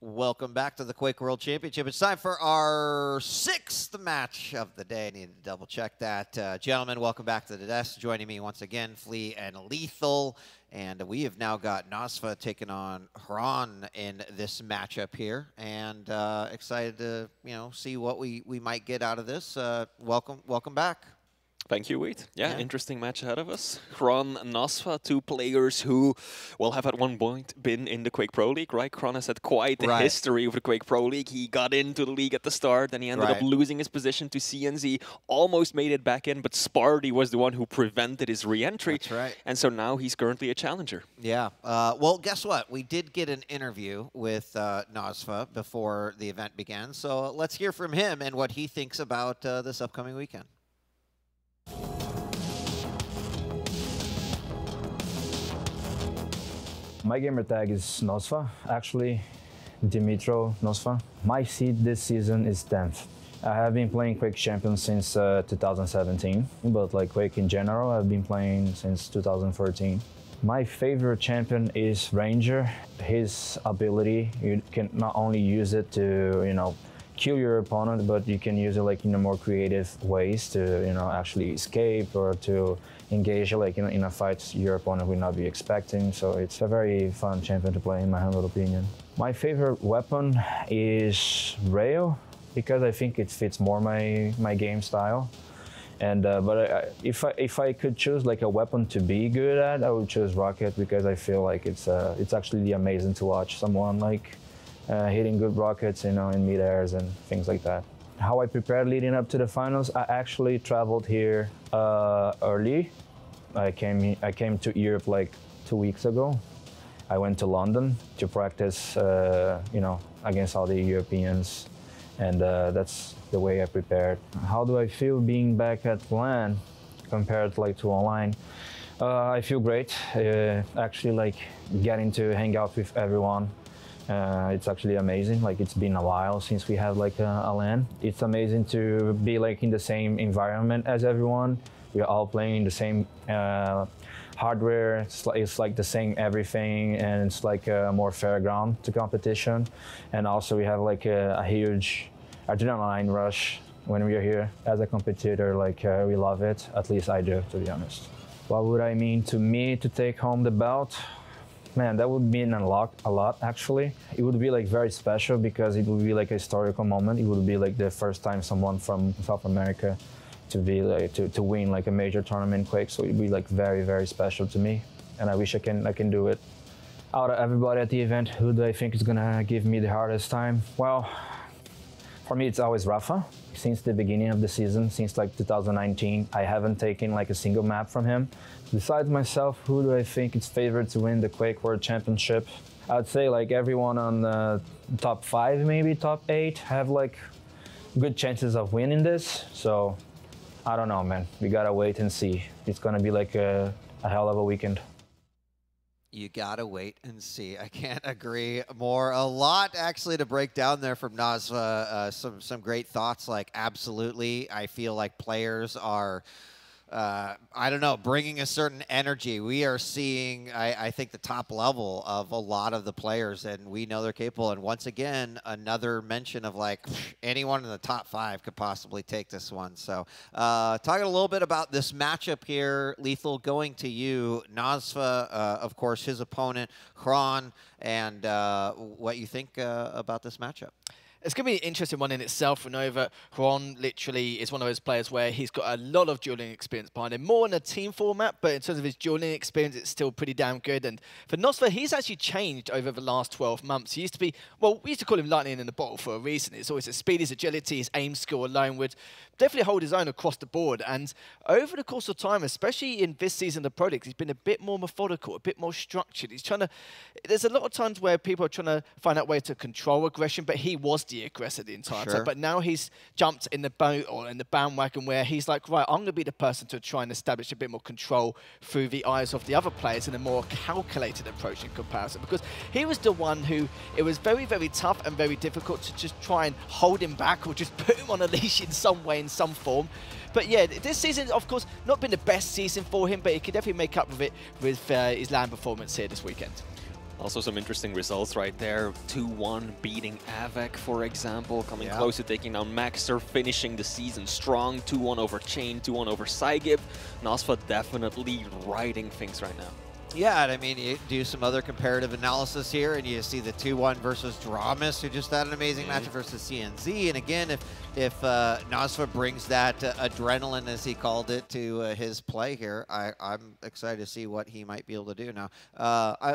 Welcome back to the Quake World Championship. It's time for our 6th match of the day. I need to double check that. Gentlemen, welcome back to the desk. Joining me once again, Flea and Lethal. And we have now got nosfa taking on Xron in this matchup here. And excited to see what we might get out of this. Welcome back. Thank you, Wheat. Yeah, interesting match ahead of us. Xron and nosfa, two players who, well, have at one point been in the Quake Pro League, right? Xron has had quite a history with the Quake Pro League. He got into the league at the start, and he ended up losing his position to CNZ. Almost made it back in, but Sparty was the one who prevented his re-entry. That's right. And so now he's currently a challenger. Yeah. Well, guess what? We did get an interview with nosfa before the event began. So let's hear from him and what he thinks about this upcoming weekend. My gamer tag is nosfa, actually, Dimitro nosfa. My seed this season is 10th. I have been playing Quake Champions since 2017, but like Quake in general, I've been playing since 2013. My favorite champion is Ranger. His ability, you can not only use it to, kill your opponent, but you can use it like in a more creative ways to, actually escape or to engage like in a fight your opponent will not be expecting. So it's a very fun champion to play in my humble opinion. My favorite weapon is Rayo because I think it fits more my game style. And if I could choose like a weapon to be good at, I would choose Rocket because I feel like it's actually amazing to watch someone like hitting good rockets, in mid-airs and things like that. How I prepared leading up to the finals, I actually traveled here early. I came to Europe like 2 weeks ago. I went to London to practice, against all the Europeans, and that's the way I prepared. How do I feel being back at LAN compared to online? I feel great. Actually, like getting to hang out with everyone. It's actually amazing. Like it's been a while since we had like a LAN. It's amazing to be like in the same environment as everyone. We're all playing the same hardware. It's like the same everything, and it's like a more fair ground to competition. And also we have like a huge adrenaline rush when we are here as a competitor. Like we love it. At least I do, to be honest. What would I mean to me to take home the belt? Man, that would mean a lot actually. It would be like very special because it would be like a historical moment. It would be like the first time someone from South America to be like to win like a major tournament Quake. So it'd be like very, very special to me. And I wish I can do it. Out of everybody at the event, who do I think is gonna give me the hardest time? Well, for me it's always Rafa. Since the beginning of the season, since like 2019, I haven't taken like a single map from him. Besides myself, who do I think is favored to win the Quake World Championship? I'd say like everyone on the top 5, maybe top 8, have like good chances of winning this. So I don't know, man. We gotta wait and see. It's gonna be like a hell of a weekend. You gotta wait and see. I can't agree more. A lot actually to break down there from nosfa. Some great thoughts. Like absolutely, I feel like players are. I don't know, bringing a certain energy. We are seeing, I think, the top level of a lot of the players, and we know they're capable. And once again, another mention of like anyone in the top 5 could possibly take this one. So talking a little bit about this matchup here, Lethal, going to you. nosfa, of course, his opponent, Xron, and what you think about this matchup. It's going to be an interesting one in itself. We know that Xron literally is one of those players where he's got a lot of dueling experience behind him. More in a team format, but in terms of his dueling experience, it's still pretty damn good. And for nosfa, he's actually changed over the last 12 months. He used to be, well, we used to call him lightning in the bottle for a reason. It's always his speed, his agility, his aim skill alone would definitely hold his own across the board. And over the course of time, especially in this season of the Pro League, he's been a bit more methodical, a bit more structured. He's trying to, there's a lot of times where people are trying to find out ways to control aggression, but he was the aggressor the entire time. But now he's jumped in the boat or in the bandwagon where he's like, right, I'm going to be the person to try and establish a bit more control through the eyes of the other players in a more calculated approach in comparison. Because he was the one who, it was very, very tough and very difficult to just try and hold him back or just put him on a leash in some way, in some form. But yeah, this season, of course, not been the best season for him, but he could definitely make up with it with his LAN performance here this weekend. Also some interesting results right there. 2-1 beating Avec, for example, coming close to taking down Maxter, finishing the season strong. 2-1 over Chain, 2-1 over Saigib. nosfa definitely riding things right now. Yeah, and I mean, you do some other comparative analysis here, and you see the 2-1 versus Dramus, who just had an amazing match versus CNZ. And again, if nosfa brings that adrenaline, as he called it, to his play here, I'm excited to see what he might be able to do. Now,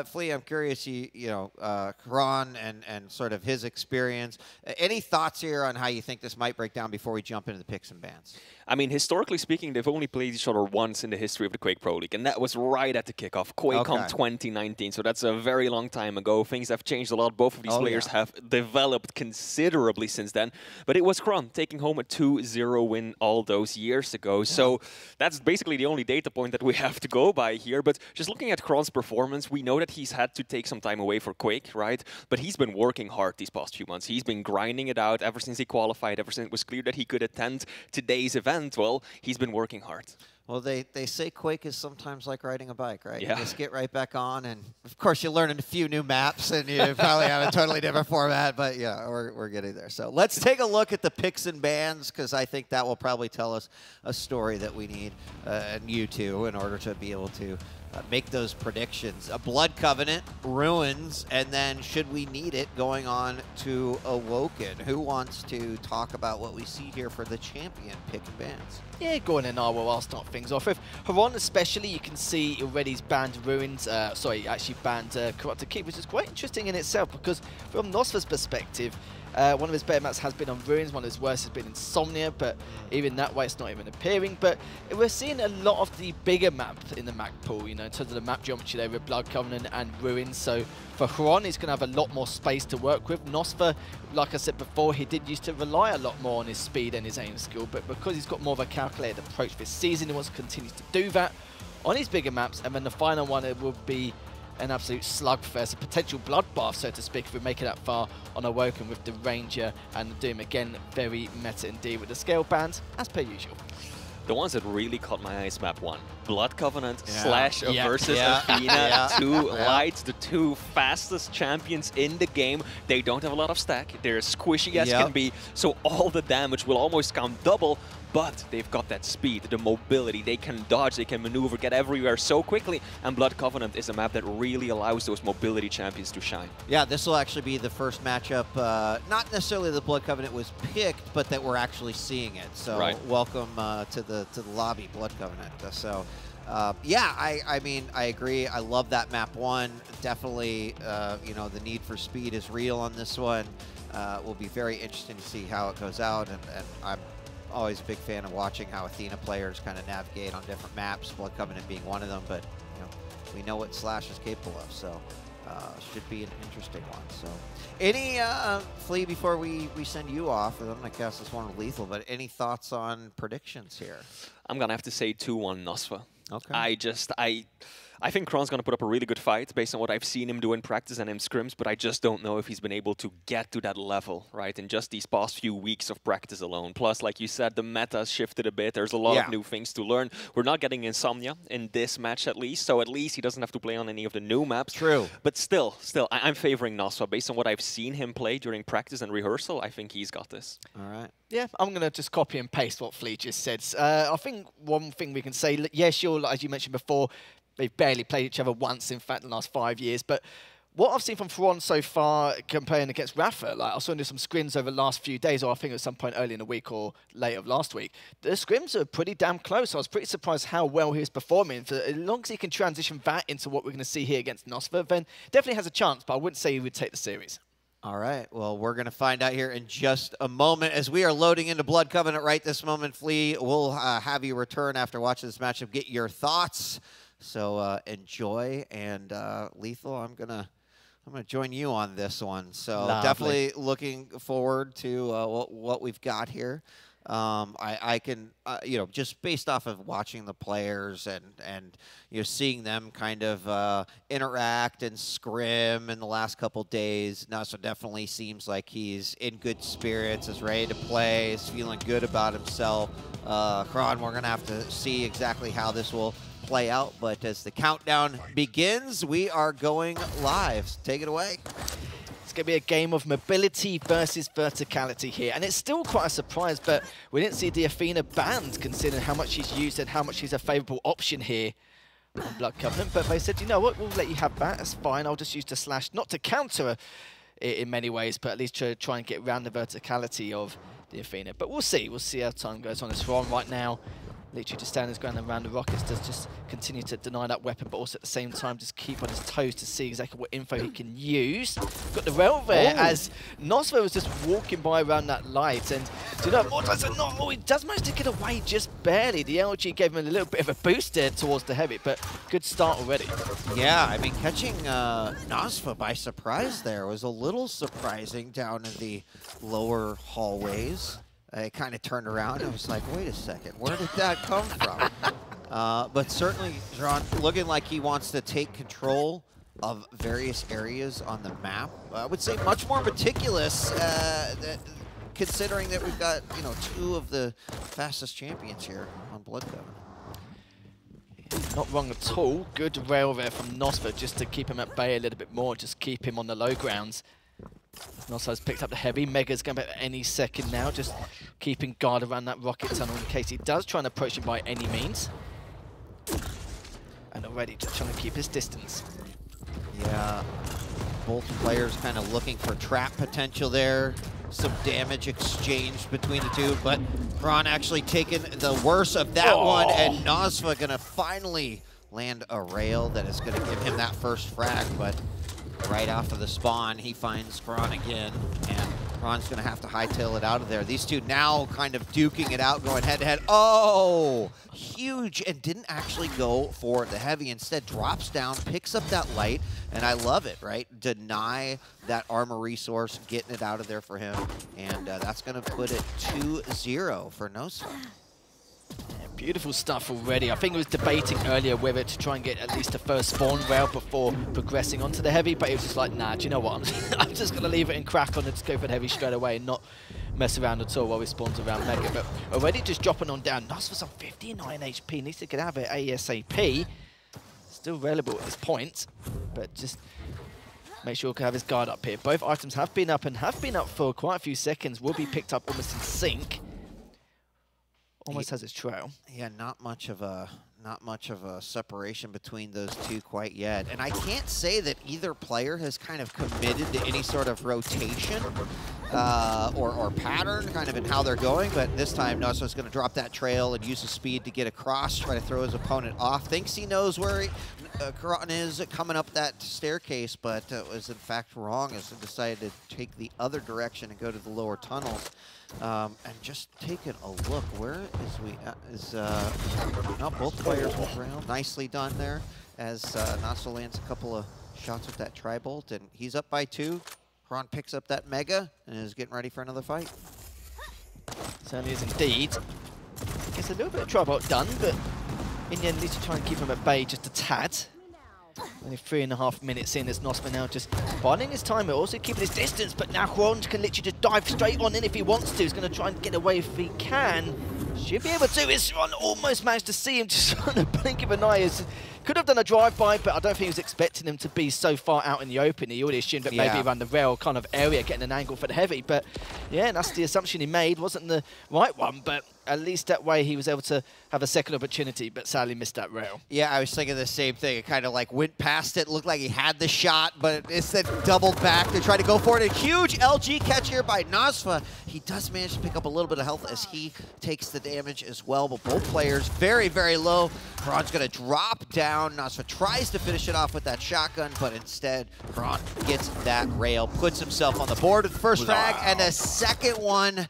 Flea, I'm curious, Xron and sort of his experience. Any thoughts here on how you think this might break down before we jump into the picks and bans? I mean, historically speaking, they've only played each other once in the history of the Quake Pro League, and that was right at the kickoff. QuakeCon 2019, so that's a very long time ago. Things have changed a lot. Both of these players have developed considerably since then, but it was Xron taking home a 2-0 win all those years ago. So that's basically the only data point that we have to go by here. But just looking at Xron's performance, we know that he's had to take some time away for Quake, right? But he's been working hard these past few months. He's been grinding it out ever since he qualified, ever since it was clear that he could attend today's event. Well, he's been working hard. Well, they say Quake is sometimes like riding a bike, right? Yeah. You just get right back on, and of course you learn a few new maps, and you probably have a totally different format, but yeah, we're getting there. So let's take a look at the picks and bans, because I think that will probably tell us a story that we need, and you too, in order to be able to make those predictions. A Blood Covenant, Ruins, and then should we need it, going on to Awoken. Who wants to talk about what we see here for the champion pick and bans? Yeah, go on, and I'll start things off with. Xron especially, you can see already he's banned Ruins, actually banned Corrupted Keep, which is quite interesting in itself, because from nosfa's perspective, one of his better maps has been on Ruins, one of his worst has been Insomnia, but even that way it's not even appearing. But we're seeing a lot of the bigger maps in the map pool, in terms of the map geometry there with Blood Covenant and Ruins. So for Xron, he's going to have a lot more space to work with. nosfa, like I said before, he did used to rely a lot more on his speed and his aim skill, but because he's got more of a calculated approach this season, he wants to continue to do that on his bigger maps. And then the final one, it will be an absolute slugfest, a potential bloodbath, so to speak, if we make it that far on Awoken with the Ranger and the Doom. Again, very meta indeed with the scale bands, as per usual. The ones that really caught my eyes, map 1. Blood Covenant versus Athena. Two lights, the two fastest champions in the game. They don't have a lot of stack. They're squishy as can be, so all the damage will almost count double, but they've got that speed, the mobility. They can dodge, they can maneuver, get everywhere so quickly, and Blood Covenant is a map that really allows those mobility champions to shine. Yeah, this will actually be the first matchup, not necessarily that Blood Covenant was picked, but that we're actually seeing it. So welcome to the lobby, Blood Covenant. So I mean, I agree. I love that map 1. Definitely, the need for speed is real on this one. Will be very interesting to see how it goes out, and I'm always a big fan of watching how Athena players kind of navigate on different maps, Blood Covenant being one of them, but we know what Slash is capable of, so should be an interesting one. So any, Flea, before we send you off, and I'm going to cast this one with Lethal, but any thoughts on predictions here? I'm going to have to say 2-1 nosfa. Okay. I think Xron's going to put up a really good fight based on what I've seen him do in practice and in scrims, but I just don't know if he's been able to get to that level, right, in just these past few weeks of practice alone. Plus, like you said, the meta's shifted a bit. There's a lot of new things to learn. We're not getting Insomnia in this match at least, so at least he doesn't have to play on any of the new maps. True. But still, I'm favoring nosfa. Based on what I've seen him play during practice and rehearsal, I think he's got this. All right. Yeah, I'm going to just copy and paste what Flea just said. I think one thing we can say, yes, sure, as you mentioned before, they've barely played each other once, in fact, in the last 5 years. But what I've seen from Xron so far comparing against Rafa, like I saw him do some scrims over the last few days, or I think at some point early in the week or late of last week. The scrims are pretty damn close. I was pretty surprised how well he was performing. For as long as he can transition that into what we're going to see here against nosfa, then definitely has a chance, but I wouldn't say he would take the series. All right. Well, we're going to find out here in just a moment. As we are loading into Blood Covenant right this moment, Flea, we'll have you return after watching this matchup, get your thoughts. So enjoy, and Lethal, I'm gonna join you on this one. So definitely looking forward to what we've got here. I can just based off of watching the players and seeing them kind of interact and scrim in the last couple days. nosfa definitely seems like he's in good spirits, is ready to play, is feeling good about himself. Xron, we're gonna have to see exactly how this will play out. But as the countdown begins, we are going live. Take it away. It's going to be a game of mobility versus verticality here. And it's still quite a surprise, but we didn't see the Athena banned, considering how much she's used and how much she's a favourable option here on Blood Covenant. But they said, you know what, we'll let you have that. That's fine. I'll just use the slash, not to counter it in many ways, but at least to try and get around the verticality of the Athena. But we'll see. We'll see how time goes on. It's Xron right now. Literally just standing his ground around the rockets, does just continue to deny that weapon, but also at the same time just keep on his toes to see exactly what info he can use. Got the rail there as nosfa was just walking by around that light, and do you know, he does manage to get away just barely. The LG gave him a little bit of a boost there towards the heavy, but good start already. Yeah, I mean, catching nosfa by surprise there was a little surprising down in the lower hallways. I kind of turned around and was like, wait a second, where did that come from? But certainly, Xron looking like he wants to take control of various areas on the map. I would say much more meticulous, considering that we've got, you know, 2 of the fastest champions here on Blood Covenant. Not wrong at all. Good rail there from nosfa just to keep him at bay a little bit more, just keep him on the low grounds. nosfa's picked up the heavy. Mega's going back any second now, just keeping guard around that rocket tunnel in case he does try and approach him by any means. And already just trying to keep his distance. Yeah, both players kind of looking for trap potential there. Some damage exchanged between the two, but Xron actually taking the worst of that one, and nosfa going to finally land a rail that is going to give him that first frag, but right off of the spawn, he finds Xron again, and Xron's going to have to hightail it out of there. These two now kind of duking it out, going head-to-head. Oh, huge, and didn't actually go for the heavy. Instead, drops down, picks up that light, and I love it, right? Deny that armor resource, getting it out of there for him, and that's going to put it 2-0 for nosfa. Yeah, beautiful stuff already. I think he was debating earlier whether to try and get at least the first spawn rail before progressing onto the heavy, but he was just like, nah, do you know what? I'm just going to leave it and crack on and just go for the heavy straight away and not mess around at all while he spawns around Mega. But already just dropping on down. nosfa's on 59 HP, needs to get out of it ASAP. Still available at this point, but just make sure he can have his guard up here. Both items have been up and have been up for quite a few seconds. Will be picked up almost in sync. Almost has its trail. Yeah, not much of a separation between those two quite yet. And I can't say that either player has kind of committed to any sort of rotation or pattern kind of in how they're going, but this time nosfa's going to drop that trail and use the speed to get across, try to throw his opponent off. Thinks he knows where Xron is coming up that staircase, but was in fact wrong as he decided to take the other direction and go to the lower tunnels. And just taking a look, where is both players will drown. Nicely done there as nosfa lands a couple of shots with that tri-bolt, and he's up by 2. Xron picks up that Mega and is getting ready for another fight. Certainly is indeed. Gets a little bit of tri-bolt done, but in the end needs to try and keep him at bay just a tad. Only 3.5 minutes in as nosfa now just biding his time, but also keeping his distance, but now Xron can literally just dive straight on in if he wants to. He's going to try and get away if he can. Should be able to. Xron almost managed to see him just on the blink of an eye. Could have done a drive-by, but I don't think he was expecting him to be so far out in the open. He already assumed that maybe around the rail kind of area, getting an angle for the heavy. But yeah, that's the assumption he made. Wasn't the right one, but at least that way he was able to have a second opportunity, but sadly missed that rail. Yeah, I was thinking the same thing. It kind of like went past it, looked like he had the shot, but instead doubled back to try to go for it. A huge LG catch here by nosfa. He does manage to pick up a little bit of health as he takes the damage as well, but both players very, very low. Xron's going to drop down. nosfa tries to finish it off with that shotgun, but instead Xron gets that rail, puts himself on the board with the first frag, and a second one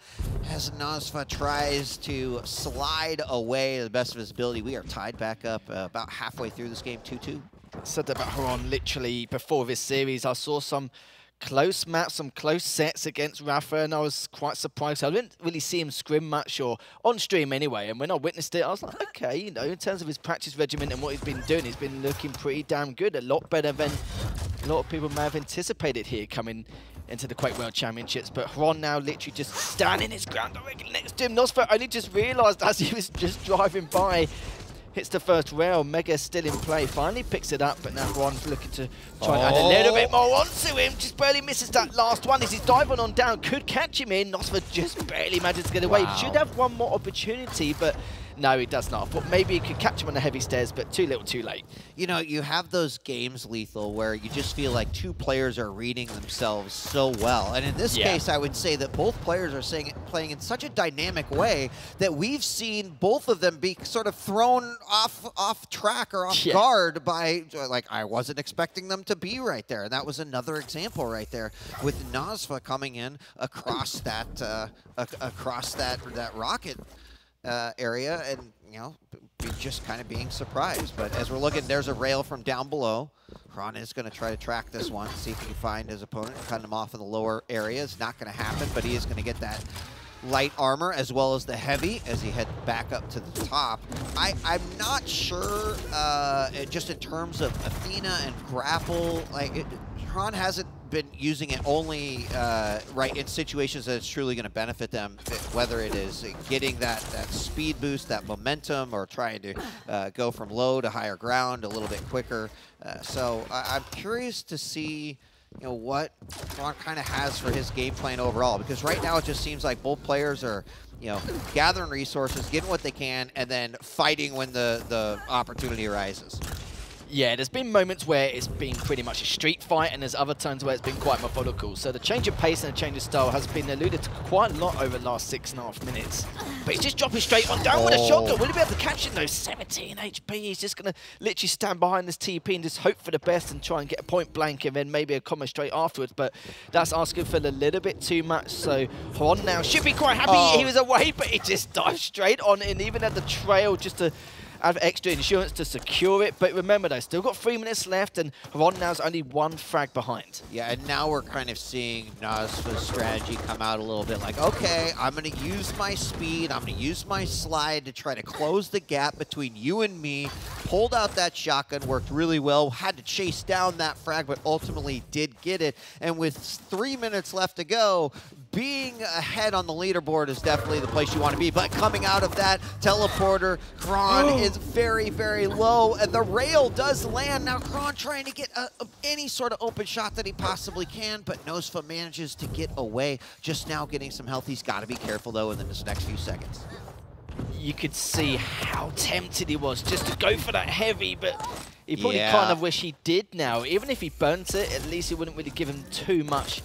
as nosfa tries to slide away to the best of his ability. We are tied back up about halfway through this game, 2-2. I said that about Xron literally before this series. I saw some close maps, some close sets against Rafa, and I was quite surprised. I didn't really see him scrim much, or on stream anyway, and when I witnessed it, I was like, okay, you know, in terms of his practice regimen and what he's been doing, he's been looking pretty damn good, a lot better than a lot of people may have anticipated here coming into the Quake World Championships. But Xron now literally just standing his ground directly next to him. nosfa only just realised as he was just driving by hits the first rail. Mega's still in play. Finally picks it up, but now Ron's looking to try and add a little bit more onto him. Just barely misses that last one. As he's diving on down, could catch him in. nosfa just barely manages to get away. Wow. Should have one more opportunity, but no, he does not. I thought maybe he could catch him on the heavy stairs, but too little, too late. You know, you have those games, Lethal, where you just feel like two players are reading themselves so well. And in this case, I would say that both players are playing in such a dynamic way that we've seen both of them be sort of thrown off track or off guard by, like, I wasn't expecting them to be right there. And that was another example right there with nosfa coming in across that rocket area, and you know, just kind of being surprised. But as we're looking, there's a rail from down below. Xron is going to try to track this one, see if he can find his opponent, cut him off in the lower area. It's not going to happen, but he is going to get that light armor as well as the heavy as he heads back up to the top. I'm not sure, just in terms of Athena and grapple, like Xron hasn't been using it only right in situations that it's truly going to benefit them, whether it is getting that speed boost, that momentum, or trying to go from low to higher ground a little bit quicker. So I'm curious to see, you know, what Xron kind of has for his game plan overall, because right now it just seems like both players are, you know, gathering resources, getting what they can, and then fighting when the opportunity arises. Yeah, there's been moments where it's been pretty much a street fight, and there's other times where it's been quite methodical. So the change of pace and the change of style has been alluded to quite a lot over the last 6.5 minutes. But he's just dropping straight on down with a shotgun. Will he be able to catch it though? 17 HP. He's just going to literally stand behind this TP and just hope for the best and try and get a point blank and then maybe a combo straight afterwards. But that's asking for a little bit too much. So Xron now should be quite happy he was away, but he just dived straight on it and even had the trail just to have extra insurance to secure it. But remember, though, still got 3 minutes left, and Xron now's only 1 frag behind. Yeah, and now we're kind of seeing nosfa's strategy come out a little bit like, okay, I'm going to use my speed, I'm going to use my slide to try to close the gap between you and me. Pulled out that shotgun, worked really well, had to chase down that frag, but ultimately did get it. And with 3 minutes left to go, being ahead on the leaderboard is definitely the place you want to be. But coming out of that teleporter, Xron is very, very low, and the rail does land. Now Xron trying to get any sort of open shot that he possibly can, but nosfa manages to get away. Just now getting some health. He's got to be careful, though, in this next few seconds. You could see how tempted he was just to go for that heavy, but he probably kind of wish he did now. Even if he burnt it, at least it wouldn't really give him too much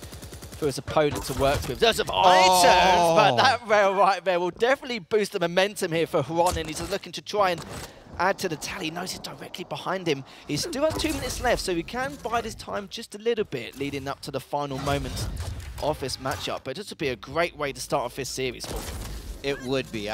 for his opponent to work with. There's some items, but that rail right there will definitely boost the momentum here for Xron, and he's looking to try and add to the tally. He knows he's directly behind him. He still has 2 minutes left, so he can bide his time just a little bit leading up to the final moments of this matchup. But this would be a great way to start off this series for him. It would be.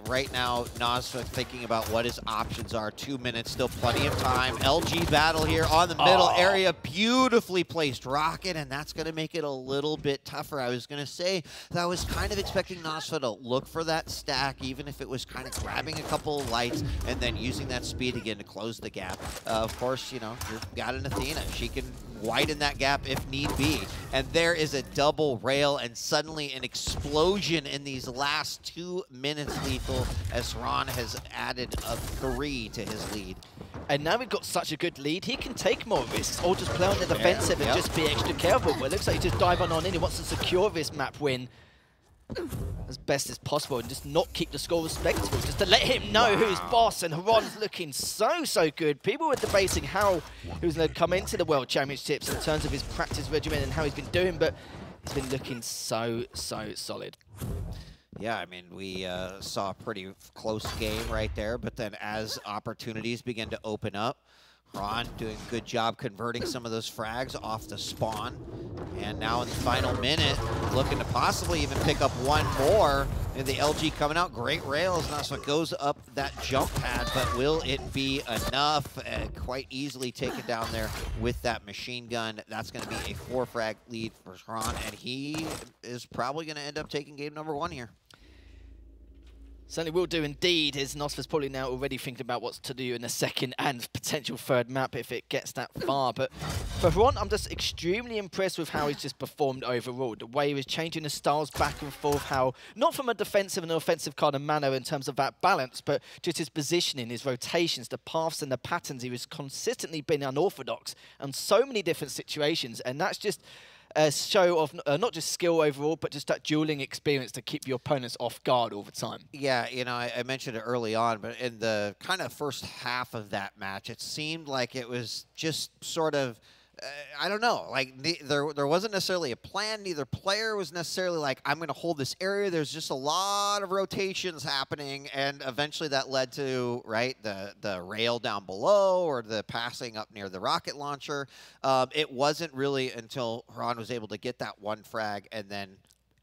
Right now, nosfa thinking about what his options are. 2 minutes, still plenty of time. LG battle here on the middle area. Beautifully placed rocket, and that's going to make it a little bit tougher. I was going to say that I was kind of expecting nosfa to look for that stack, even if it was kind of grabbing a couple of lights and then using that speed again to close the gap. Of course, you know, you've got an Athena. She can widen that gap if need be. And there is a double rail, and suddenly an explosion in these last 2 minutes, Lethal, as Xron has added a 3 to his lead. And now we've got such a good lead, he can take more risks or just play on the defensive and just be extra careful. But it looks like he just diving on in. He wants to secure this map win as best as possible and just not keep the score respectable, just to let him know who's boss. And Xron's looking so good. People were debating how he was going to come into the World Championships in terms of his practice regimen and how he's been doing, but he's been looking so solid. Yeah, I mean, we saw a pretty close game right there, but then as opportunities begin to open up, Xron doing a good job converting some of those frags off the spawn. And now in the final minute, looking to possibly even pick up one more. And the LG coming out, great rails. nosfa goes up that jump pad, but will it be enough? Quite easily taken down there with that machine gun. That's going to be a 4 frag lead for Xron, and he is probably going to end up taking game number 1 here. Certainly will do indeed. His nosfa's probably now already thinking about what's to do in the second and potential third map if it gets that far. But for Ron, I'm just extremely impressed with how he's just performed overall. The way he was changing his styles back and forth, how, not from a defensive and offensive kind of manner in terms of that balance, but just his positioning, his rotations, the paths and the patterns. He was consistently being unorthodox on so many different situations. And that's just a show of not just skill overall, but just that dueling experience to keep your opponents off guard all the time. Yeah, you know, I mentioned it early on, but in the kind of first half of that match, it seemed like it was just sort of, I don't know, like there wasn't necessarily a plan. Neither player was necessarily like, I'm going to hold this area. There's just a lot of rotations happening, and eventually that led to, right, the rail down below or the passing up near the rocket launcher. It wasn't really until Ron was able to get that one frag and then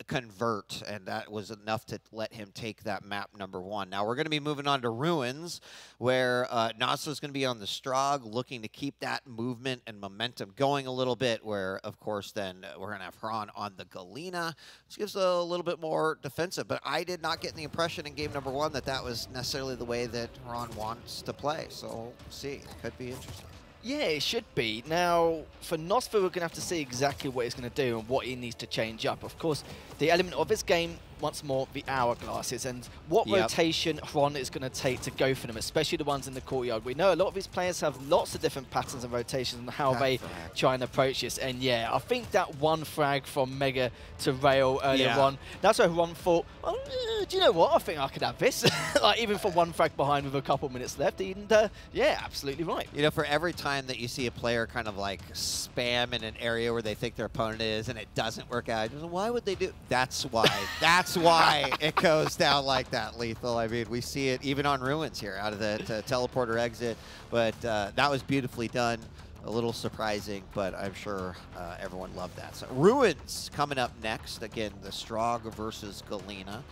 convert, and that was enough to let him take that map #1. Now we're going to be moving on to Ruins, where nosfa is going to be on the Strog, looking to keep that movement and momentum going a little bit, where, of course, then we're going to have Xron on the Galena, which gives a little bit more defensive. But I did not get the impression in game #1 that that was necessarily the way that Xron wants to play. So we'll see. It could be interesting. Yeah, it should be. Now, for nosfa, we're going to have to see exactly what he's going to do and what he needs to change up. Of course, the element of his game, once more, the hourglasses, and what rotation Xron is going to take to go for them, especially the ones in the courtyard. We know a lot of his players have lots of different patterns and rotations and how they try and approach this. And yeah, I think that one frag from Mega to Rail earlier on, that's where Xron thought, oh, do you know what? I think I could have this. Like, even for one frag behind with a couple minutes left. And yeah, absolutely right. You know, for every time that you see a player kind of like spam in an area where they think their opponent is and it doesn't work out, why would they do? That's why. That's why it goes down like that, Lethal. I mean, we see it even on Ruins here out of the teleporter exit, but that was beautifully done. A little surprising, but I'm sure everyone loved that. So Ruins coming up next. Again, the Strog versus Galena,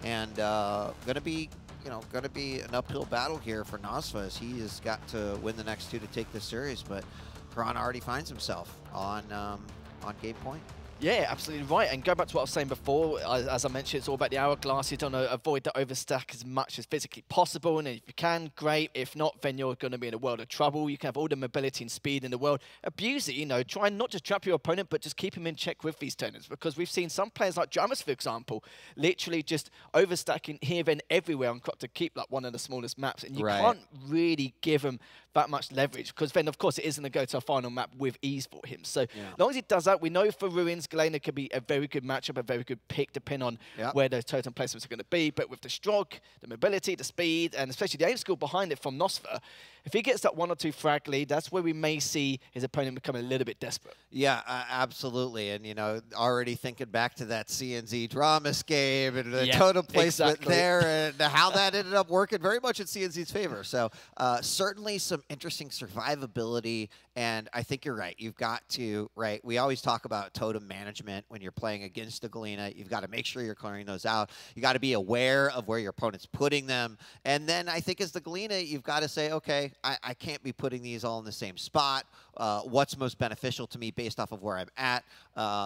and going to be an uphill battle here for nosfa, as he has got to win the next two to take this series. But Xron already finds himself on game point. Yeah, absolutely right. And go back to what I was saying before, as I mentioned, it's all about the hourglass. You don't want to avoid the overstack as much as physically possible. And if you can, great. If not, then you're going to be in a world of trouble. You can have all the mobility and speed in the world. Abuse it, you know. Try and not just trap your opponent, but just keep him in check with these turns. Because we've seen some players like Jammers, for example, literally just overstacking here, then everywhere on Crop to keep like one of the smallest maps. And you can't really give him that much leverage, because then, of course, it is going to go to a final map with ease for him. So as long as he does that, we know for Ruins, Galena could be a very good matchup, a very good pick, depending on where those totem placements are going to be. But with the Strog, the mobility, the speed, and especially the aim skill behind it from nosfa, if he gets that 1 or 2 frag lead, that's where we may see his opponent become a little bit desperate. Yeah, absolutely. And, you know, already thinking back to that CNZ Dramas game and the totem placement there and how that ended up working very much in CNZ's favor. So certainly some interesting survivability. And I think you're right. You've got to, we always talk about totem management when you're playing against the Galena. You've got to make sure you're clearing those out. You got to be aware of where your opponent's putting them. And then I think as the Galena, you've got to say, okay, I can't be putting these all in the same spot. What's most beneficial to me based off of where I'm at?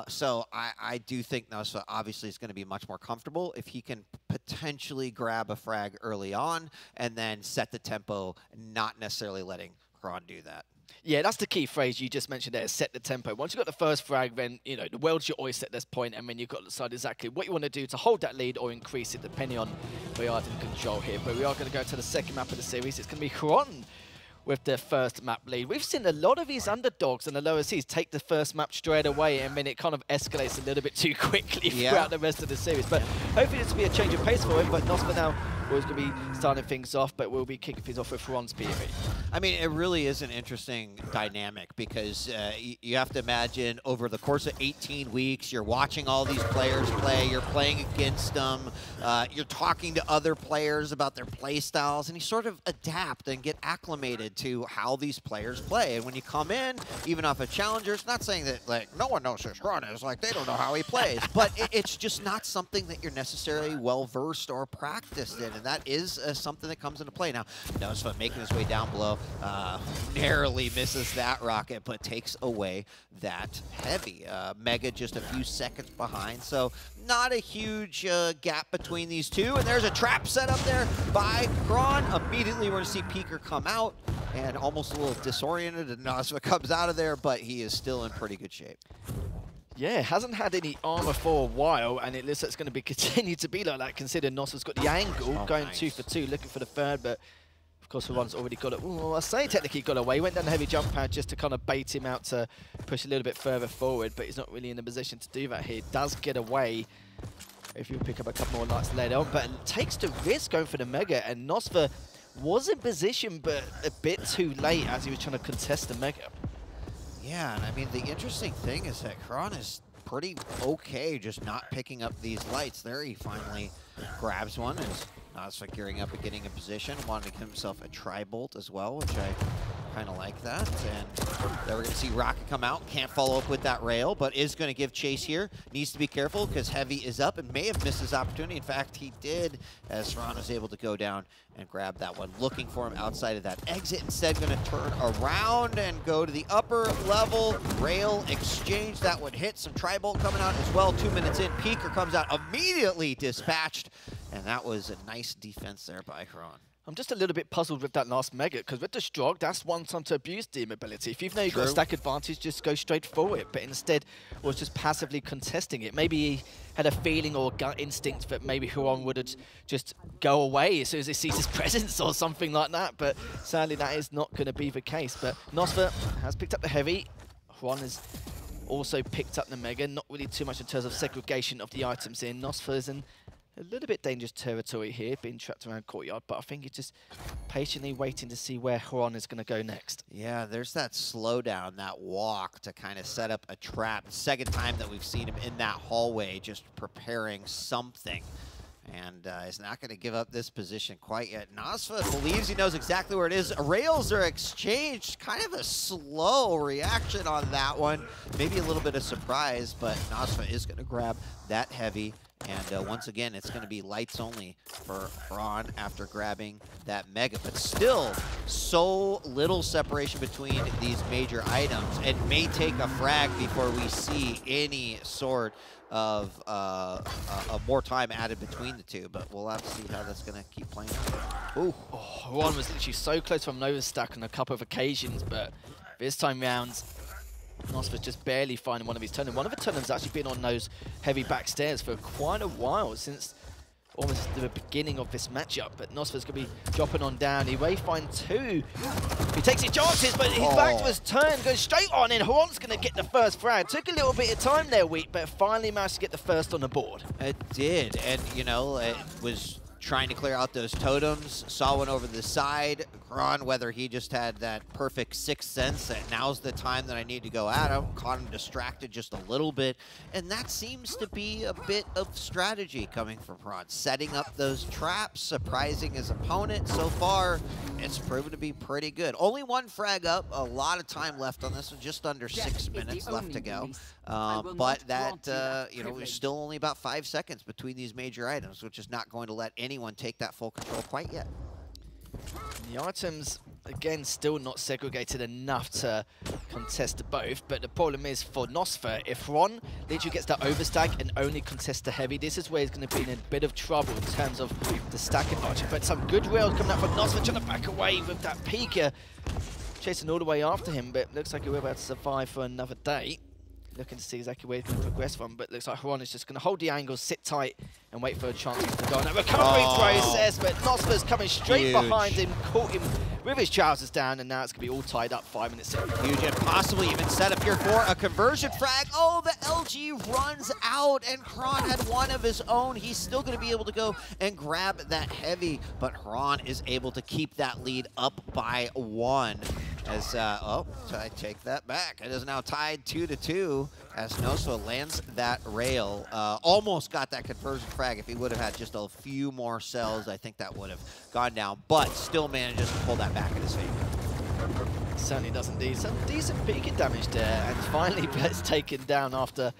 So I do think nosfa obviously is going to be much more comfortable if he can potentially grab a frag early on and then set the tempo, not necessarily letting Xron do that. Yeah, that's the key phrase you just mentioned there, set the tempo. Once you've got the first frag, then, you know, the world's your oyster at this point, and then you've got to decide exactly what you want to do to hold that lead or increase it, depending on where you are in control here. But we are going to go to the second map of the series. It's going to be Xron with their first map lead. We've seen a lot of these underdogs in the lower seas take the first map straight away, and then it kind of escalates a little bit too quickly throughout the rest of the series. But hopefully this will be a change of pace for him. But nosfa now is going to be starting things off, but we'll be kicking things off with Xron's POV. I mean, it really is an interesting dynamic, because you have to imagine over the course of 18 weeks, you're watching all these players play, you're playing against them, you're talking to other players about their play styles, and you sort of adapt and get acclimated to how these players play. And when you come in, even off of challengers, not saying that like no one knows who Xron is, like they don't know how he plays, but it's just not something that you're necessarily well-versed or practiced in. and that is something that comes into play. Now, nosfa making his way down below, narrowly misses that rocket, but takes away that heavy. Mega just a few seconds behind, so not a huge gap between these two, and there's a trap set up there by Xron. Immediately we're going to see Peeker come out, and almost a little disoriented, and nosfa comes out of there, but he is still in pretty good shape. Yeah, hasn't had any armor for a while, and it looks like it's going to be continue to be like that, considering nosfa's got the angle, going nice. 2 for 2, looking for the third, but of course Huron's already got it. Well, I say technically got away, went down the heavy jump pad just to kind of bait him out to push a little bit further forward, but he's not really in a position to do that here. Does get away if you pick up a couple more lights later on, but takes the risk going for the Mega, and nosfa was in position, but a bit too late as he was trying to contest the Mega. Yeah, and I mean, the interesting thing is that Xron is pretty okay just not picking up these lights. There he finally grabs one, and nosfa gearing up and getting in position, wanting to give himself a tri-bolt as well, which I kind of like that. And there we're going to see Rocket come out. Can't follow up with that rail, but is going to give chase here. Needs to be careful because Heavy is up and may have missed his opportunity. In fact, he did, as Xron was able to go down and grab that one. Looking for him outside of that exit. Instead, going to turn around and go to the upper level. Rail exchange. That would hit. Some tri-bolt coming out as well. 2 minutes in. Peeker comes out immediately dispatched. And that was a nice defense there by Xron. I'm just a little bit puzzled with that last Mega, because with the Strog, that's one time to abuse the immobility. If you've now got a stack advantage, just go straight for it. But instead, was just passively contesting it. Maybe he had a feeling or gut instinct that maybe Xron would just go away as soon as he sees his presence or something like that. But sadly, that is not going to be the case. But nosfa has picked up the Heavy. Xron has also picked up the Mega. Not really too much in terms of segregation of the items in. nosfa is in a little bit dangerous territory here, being trapped around courtyard, but I think he's just patiently waiting to see where Xron is going to go next. Yeah, there's that slowdown, that walk to kind of set up a trap. Second time that we've seen him in that hallway, just preparing something. And he's not going to give up this position quite yet. nosfa believes he knows exactly where it is. Rails are exchanged. Kind of a slow reaction on that one. Maybe a little bit of surprise, but nosfa is going to grab that Heavy. And once again, it's going to be lights only for Xron after grabbing that Mega. But still, so little separation between these major items. It may take a frag before we see any sort of more time added between the two. But we'll have to see how that's going to keep playing out. Ooh. Oh, Xron was literally so close from Nova Stack on a couple of occasions, but this time round, nosfa's just barely finding one of his tunnels. One of the tunnels actually been on those Heavy back stairs for quite a while, since almost the beginning of this matchup. But nosfa's going to be dropping on down. He may find two. He takes his chances, but his back was turned, goes straight on, and Xron's going to get the first frag. Took a little bit of time there, Week, but finally managed to get the first on the board. It did, and you know, it was trying to clear out those totems, saw one over the side. Xron, whether he just had that perfect sixth sense that now's the time that I need to go at him, caught him distracted just a little bit, and that seems to be a bit of strategy coming from Xron, setting up those traps, surprising his opponent. So far, it's proven to be pretty good. Only one frag up, a lot of time left on this one, just under 6 minutes left to go. But that, you know, there's still only about 5 seconds between these major items, which is not going to let anyone take that full control quite yet. The items, again, still not segregated enough to contest both, but the problem is for nosfa, if Xron literally gets that overstack and only contests the Heavy, this is where he's going to be in a bit of trouble in terms of the stack advantage. But some good rails coming out from nosfa, trying to back away with that Peeker, chasing all the way after him, but looks like he'll be able to survive for another day. Looking to see exactly where he's going to progress from, but looks like Xron is just going to hold the angle, sit tight, and wait for a chance to go on that recovery process. But nosfa's coming straight behind him, caught him with his trousers down, and now it's going to be all tied up 5 minutes in. Huge, and possibly even set up here for a conversion frag. Oh, the LG runs out, and Xron had one of his own. He's still going to be able to go and grab that Heavy, but Xron is able to keep that lead up by 1. As, so I take that back. It is now tied 2-2 as nosfa lands that rail. Almost got that conversion frag. If he would have had just a few more cells, I think that would have gone down, but still manages to pull that back in his favor. Certainly does indeed. Some decent peeking damage there, and finally gets taken down after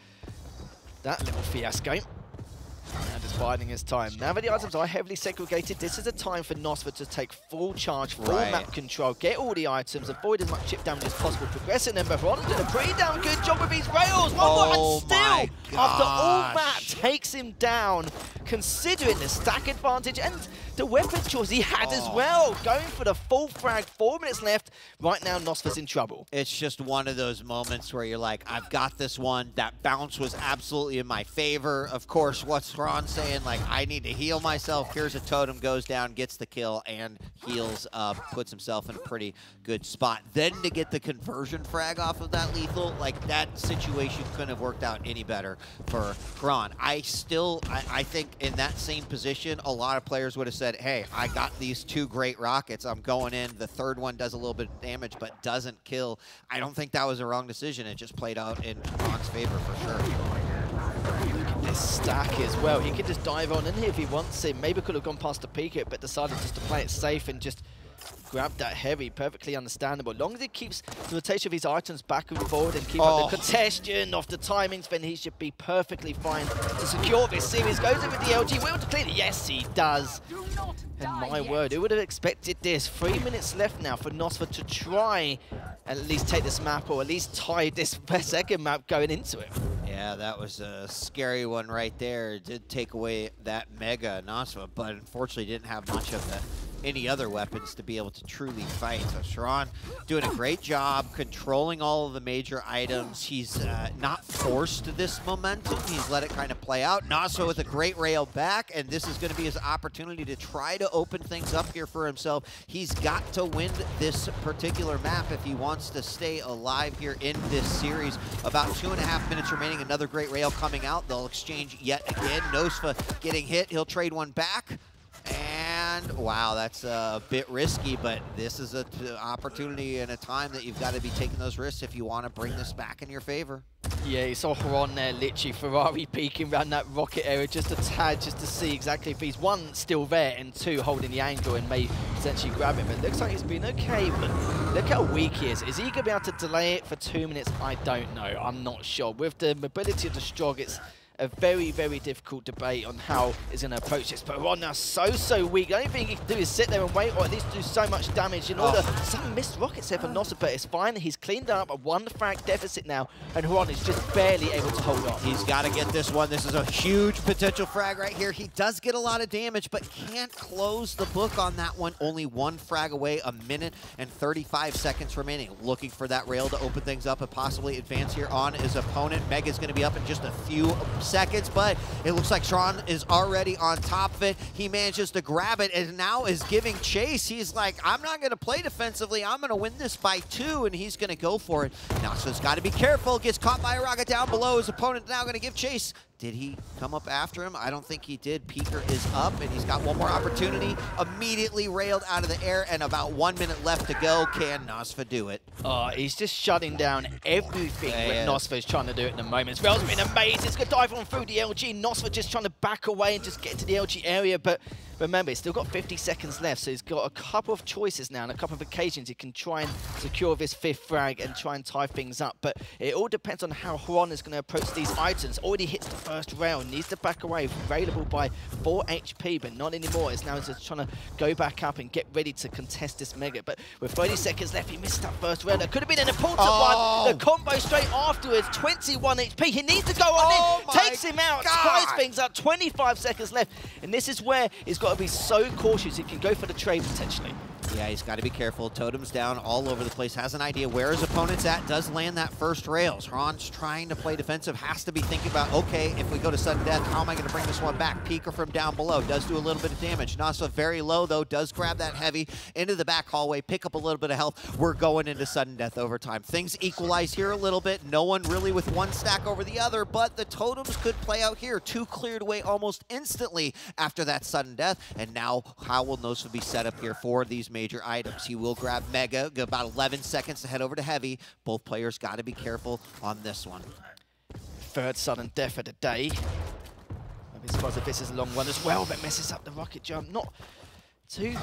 that little fiasco. Now just just biding his time. Now that the items are heavily segregated, this is a time for nosfa to take full charge, full map control, get all the items, avoid as much chip damage as possible, progress in them. But Ron's doing a pretty damn good job with these rails. And still, after all that, takes him down, considering the stack advantage and the weapon choice he had as well. Going for the full frag, 4 minutes left. Right now, nosfa's in trouble. It's just one of those moments where you're like, I've got this one. That bounce was absolutely in my favor. Of course, what's Ron saying? Like, I need to heal myself. Here's a totem, goes down, gets the kill, and heals up, puts himself in a pretty good spot. Then to get the conversion frag off of that lethal, like, that situation couldn't have worked out any better for Ron. I think in that same position, a lot of players would have said, hey, I got these 2 great rockets. I'm going in. The third one does a little bit of damage, but doesn't kill. I don't think that was a wrong decision. It just played out in Ron's favor for sure. Look at this stack as well. He could just dive on in here if he wants it. Maybe could have gone past the peek it, but decided just to play it safe and just grab that heavy. Perfectly understandable. As long as he keeps the rotation of his items back and forward and keep up the congestion of the timings, then he should be perfectly fine to secure this series. Goes in with the LG. Will to clean it? Yes, he does. And my word, who would have expected this? 3 minutes left now for nosfa to try and at least take this map, or at least tie this second map going into it. Yeah, that was a scary one right there. It did take away that mega nosfa, but unfortunately didn't have much of any other weapons to be able to truly fight. So Xron doing a great job controlling all of the major items. He's not forced this momentum. He's let it kind of play out. nosfa with a great rail back, and this is going to be his opportunity to try to open things up here for himself. He's got to win this particular map if he wants to stay alive here in this series. About 2.5 minutes remaining. Another great rail coming out. They'll exchange yet again. nosfa getting hit. He'll trade one back. And wow, that's a bit risky, but this is an opportunity and a time that you've got to be taking those risks if you want to bring this back in your favor. Yeah, you saw Xron there, literally Ferrari peeking around that rocket area just a tad, just to see exactly if he's 1 still there and 2 holding the angle and may potentially grab him. But it looks like he's been okay, but look how weak he is. Is he going to be able to delay it for 2 minutes? I don't know. I'm not sure. With the mobility of the Strog, it's a very, very difficult debate on how he's going to approach this. But Ron now so weak. The only thing he can do is sit there and wait, or at least do so much damage in order. Some missed rockets there for nosfa, but it's fine. He's cleaned up a 1 frag deficit now, and Ron is just barely able to hold on. He's got to get this one. This is a huge potential frag right here. He does get a lot of damage, but can't close the book on that one. Only 1 frag away, 1 minute and 35 seconds remaining. Looking for that rail to open things up and possibly advance here on his opponent. Mega's going to be up in just a few seconds, but it looks like Xron is already on top of it. He manages to grab it and now is giving chase. He's like, I'm not going to play defensively. I'm going to win this by 2, and he's going to go for it. nosfa's got to be careful. Gets caught by a rocket down below. His opponent now going to give chase. Did he come up after him? I don't think he did. Peeker is up, and he's got one more opportunity. Immediately railed out of the air, and about 1 minute left to go. Can nosfa do it? He's just shutting down everything that nosfa is trying to do at the moment. Rail's been amazing. It's going to dive on through the LG. nosfa just trying to back away and just get into the LG area, but remember, he's still got 50 seconds left, so he's got a couple of choices now and a couple of occasions he can try and secure this 5th frag and try and tie things up. But it all depends on how Xron is going to approach these items. Already hits the first rail, needs to back away, available by 4 HP, but not anymore. It's now just trying to go back up and get ready to contest this mega. But with 30 seconds left, he missed that first rail. That could have been an important one. The combo straight afterwards, 21 HP. He needs to go on in, takes him out, ties things up, 25 seconds left. And this is where he's got to be so cautious. He can go for the trade potentially. Yeah, he's got to be careful. Totems down all over the place. Has an idea where his opponent's at. Does land that first rail. Xron's trying to play defensive. Has to be thinking about, okay, if we go to sudden death, how am I going to bring this one back? Peeker from down below. Does do a little bit of damage. nosfa very low, though. Does grab that heavy into the back hallway. Pick up a little bit of health. We're going into sudden death overtime. Things equalize here a little bit. No one really with 1 stack over the other, but the totems could play out here. 2 cleared away almost instantly after that sudden death. And now, how will nosfa be set up here for these major items? He will grab Mega, about 11 seconds to head over to Heavy. Both players got to be careful on this one. 3rd sudden death of the day. I suppose if this is a long one as well, but messes up the rocket jump. Not too...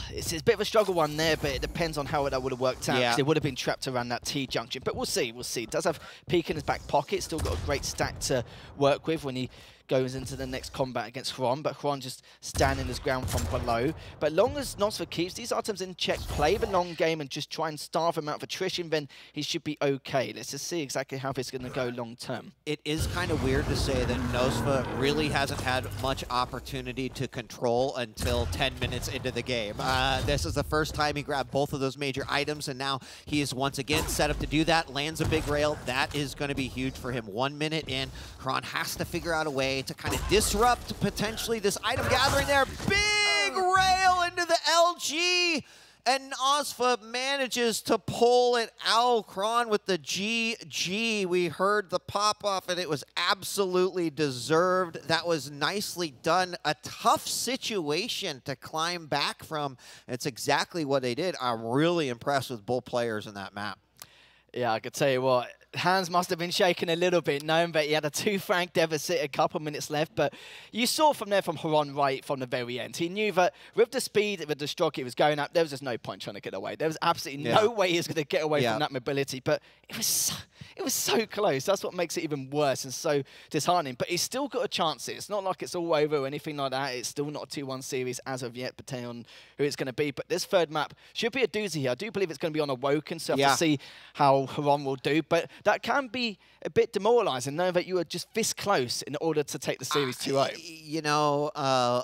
It's a bit of a struggle one there, but it depends on how that would have worked out. Yeah. It would have been trapped around that T-junction, but we'll see, we'll see. Does have Peek in his back pocket, still got a great stack to work with when he goes into the next combat against Xron, but Xron just standing his ground from below. But long as nosfa keeps these items in check, play the long game and just try and starve him out of attrition, then he should be okay. Let's just see exactly how this is going to go long term. It is kind of weird to say that nosfa really hasn't had much opportunity to control until 10 minutes into the game. This is the first time he grabbed both of those major items, and now he is once again set up to do that, lands a big rail. That is going to be huge for him. 1 minute in, Xron has to figure out a way to kind of disrupt potentially this item gathering there. Big rail into the LG, and nosfa manages to pull it out. Xron with the GG. We heard the pop-off, and it was absolutely deserved. That was nicely done. A tough situation to climb back from. It's exactly what they did. I'm really impressed with both players in that map. Yeah, I could tell you what. Hands must have been shaking a little bit, knowing that he had a 2-frank deficit, a couple minutes left. But you saw from there from Xron right from the very end. He knew that with the speed that the Destructive was going up, there was just no point trying to get away. There was absolutely no way he was going to get away from that mobility. But it was so close. That's what makes it even worse and so disheartening. But he's still got a chance here. It's not like it's all over or anything like that. It's still not a 2-1 series as of yet, depending on who it's going to be. But this third map should be a doozy here. I do believe it's going to be on Awoken, so I have to see how Xron will do. But that can be a bit demoralizing, knowing that you are just this close in order to take the series 2-0. You know,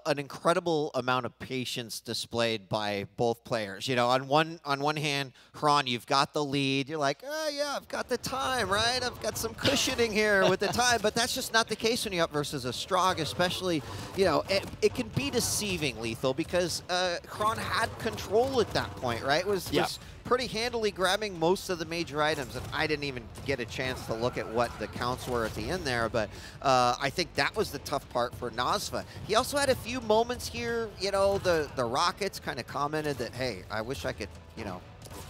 an incredible amount of patience displayed by both players. You know, on one hand, Xron, you've got the lead. You're like, oh, yeah, I've got the time, right? I've got some cushioning here with the time. But that's just not the case when you're up versus a Strog, especially, you know, it can be deceiving, Lethal, because Xron had control at that point, right? It was pretty handily grabbing most of the major items, and I didn't even get a chance to look at what the counts were at the end there, but I think that was the tough part for nosfa. He also had a few moments here, you know, the Rockets kind of commented that, hey, I wish I could, you know,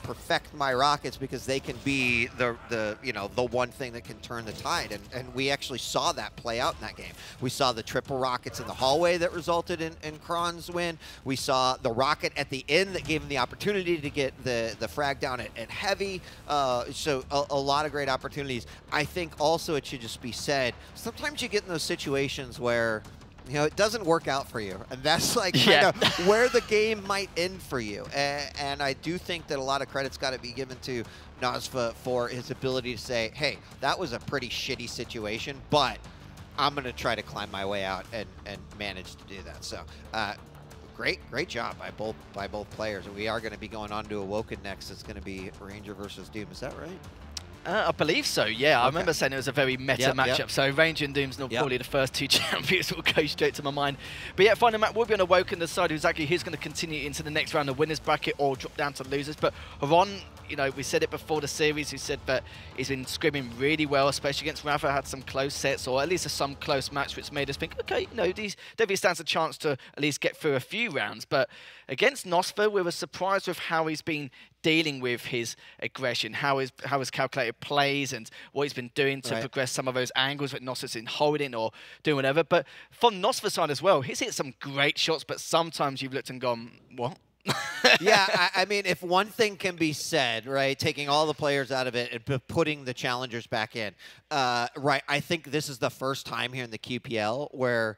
perfect my Rockets because they can be the you know, the one thing that can turn the tide, and we actually saw that play out in that game. We saw the triple Rockets in the hallway that resulted in Xron's win. We saw the Rocket at the end that gave him the opportunity to get the frag down at heavy. So a lot of great opportunities. I think also it should just be said, sometimes you get in those situations where, you know, it doesn't work out for you. And that's like kind of where the game might end for you. And I do think that a lot of credit's got to be given to nosfa for his ability to say, hey, that was a pretty shitty situation, but I'm going to try to climb my way out and manage to do that. So great job by both players. And we are going to be going on to Awoken next. It's going to be Ranger versus Doom. Is that right? I believe so, yeah. Okay. I remember saying it was a very meta matchup, so Ranger and Doom's not probably the first two champions will go straight to my mind. But yeah, final map will be on Awoken, the side who's actually who's going to continue into the next round, the winners bracket, or drop down to losers. But Xron, you know, we said it before the series, we said that he's been scrimming really well, especially against Rafa, had some close sets, or at least some close match, which made us think, okay, you know, definitely stands a chance to at least get through a few rounds. But against nosfa, we were surprised with how he's been dealing with his aggression, how his calculated plays and what he's been doing to progress some of those angles that nosfa's in holding or doing whatever. But from nosfa's side as well, he's hit some great shots, but sometimes you've looked and gone, what? Yeah, I mean, if one thing can be said, right, taking all the players out of it and putting the challengers back in, right, I think this is the first time here in the QPL where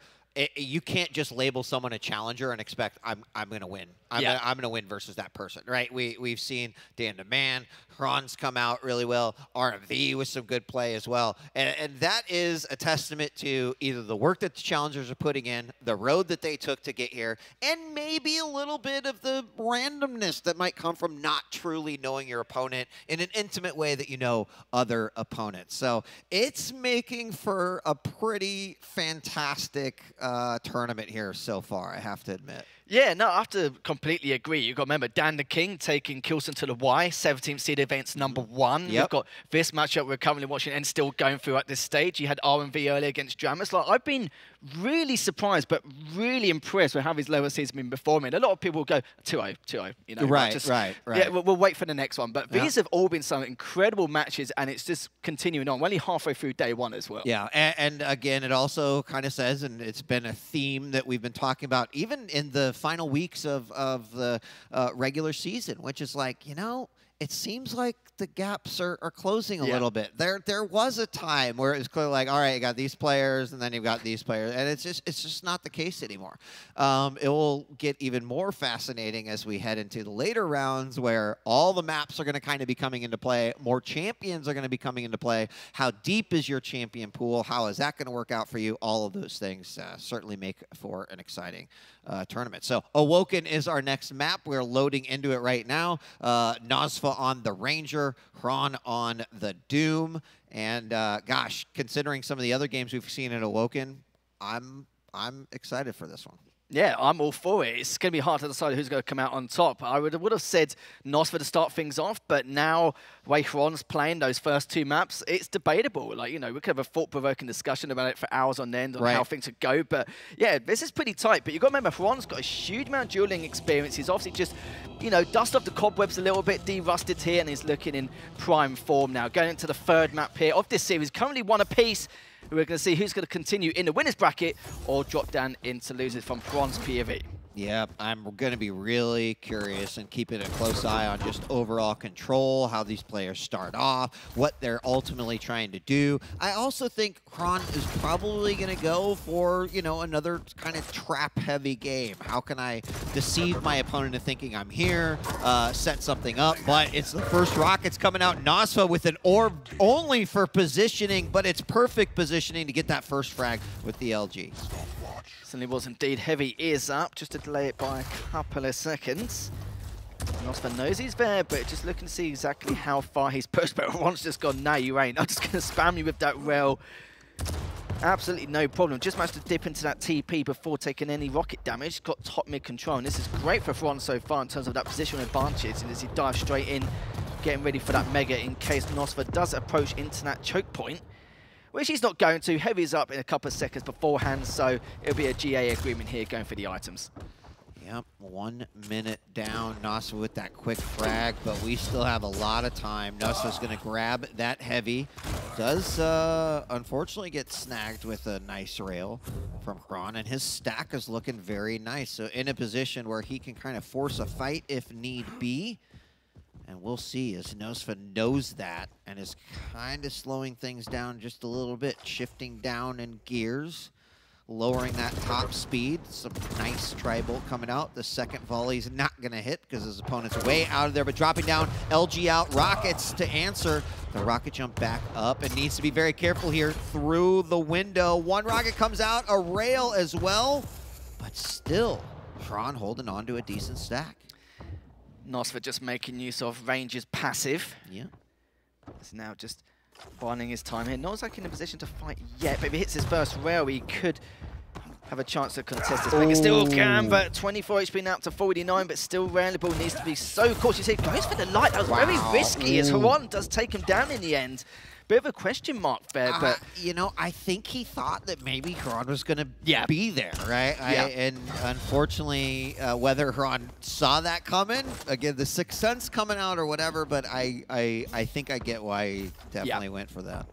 you can't just label someone a challenger and expect I'm going to win. I'm going to win versus that person, right? We've seen Dan DeMan, Xron's come out really well, RMV with some good play as well, and that is a testament to either the work that the challengers are putting in, the road that they took to get here, and maybe a little bit of the randomness that might come from not truly knowing your opponent in an intimate way that you know other opponents. So it's making for a pretty fantastic tournament here so far, I have to admit. Yeah, no, I have to completely agree. You've got to remember Dan the King taking Kilson to the Y, 17th seed events #1. You've got this matchup we're currently watching and still going through at this stage. You had RMV earlier against Dramas. Like, I've been really surprised, but really impressed with how his lower seeds have been performing. A lot of people go 2-0, 2-0. You know, right. Yeah, we'll wait for the next one. But these have all been some incredible matches, and it's just continuing on. We're only halfway through day one as well. Yeah, and again, it also kind of says, and it's been a theme that we've been talking about, even in the final weeks of the regular season, which is like, you know, it seems like the gaps are closing a little bit. There was a time where it was clear like, all right, you got these players, and then you've got these players, and it's just not the case anymore. It will get even more fascinating as we head into the later rounds, where all the maps are going to kind of be coming into play, more champions are going to be coming into play. How deep is your champion pool? How is that going to work out for you? All of those things certainly make for an exciting tournament. So Awoken is our next map. We're loading into it right now. nosfa on the Ranger, Xron on the Doom, and gosh, considering some of the other games we've seen in Awoken, I'm excited for this one. Yeah, I'm all for it. It's going to be hard to decide who's going to come out on top. I would have said nosfa to start things off, but now the way Xron's playing those first 2 maps, it's debatable. Like, you know, we could have a thought-provoking discussion about it for hours on end on how things would go. But yeah, this is pretty tight. But you've got to remember, Xron's got a huge amount of dueling experience. He's obviously just, you know, dust off the cobwebs a little bit, de-rusted here, and he's looking in prime form now. Going into the 3rd map here of this series, currently 1 apiece. We're going to see who's going to continue in the winners bracket or drop down into losers from Xron's POV. Yeah, I'm going to be really curious and keeping a close eye on just overall control, how these players start off, what they're ultimately trying to do. I also think Xron is probably going to go for, you know, another kind of trap-heavy game. How can I deceive my opponent into thinking I'm here, set something up, but it's the first rockets coming out. nosfa with an orb only for positioning, but it's perfect positioning to get that first frag with the LG. Certainly was indeed. Heavy is up, just to delay it by a couple of seconds. nosfa knows he's there, but just looking to see exactly how far he's pushed. But Xron's just gone, no, you ain't. I'm just going to spam you with that rail. Absolutely no problem. Just managed to dip into that TP before taking any rocket damage. Got top mid control, and this is great for Xron so far in terms of that positional advantage. And as he dives straight in, getting ready for that mega in case nosfa does approach into that choke point, which he's not going to. Heavy's up in a couple of seconds beforehand, so it'll be a GA agreement here going for the items. Yep, 1 minute down. nosfa with that quick frag, but we still have a lot of time. nosfa's going to grab that heavy. Does unfortunately get snagged with a nice rail from Xron, and his stack is looking very nice. So in a position where he can kind of force a fight if need be. And we'll see as nosfa knows that and is kind of slowing things down just a little bit, shifting down in gears, lowering that top speed. Some nice tri-bolt coming out. The second volley's not going to hit because his opponent's way out of there, but dropping down, LG out, rockets to answer. The rocket jump back up and needs to be very careful here through the window. 1 rocket comes out, a rail as well, but still, Xron holding on to a decent stack. nosfa just making use of Ranger's passive. Yeah. He's now just biding his time here. Not exactly in a position to fight yet, but if he hits his first rail, he could have a chance to contest this. He still can, but 24 HP now up to 49, but still Railable needs to be so cautious. He goes for the light. That was very risky as Xron does take him down in the end. Bit of a question mark there, but you know, I think he thought that maybe Xron was going to be there, right? And unfortunately, whether Xron saw that coming, again, the sixth sense coming out or whatever, but I think I get why he definitely went for that.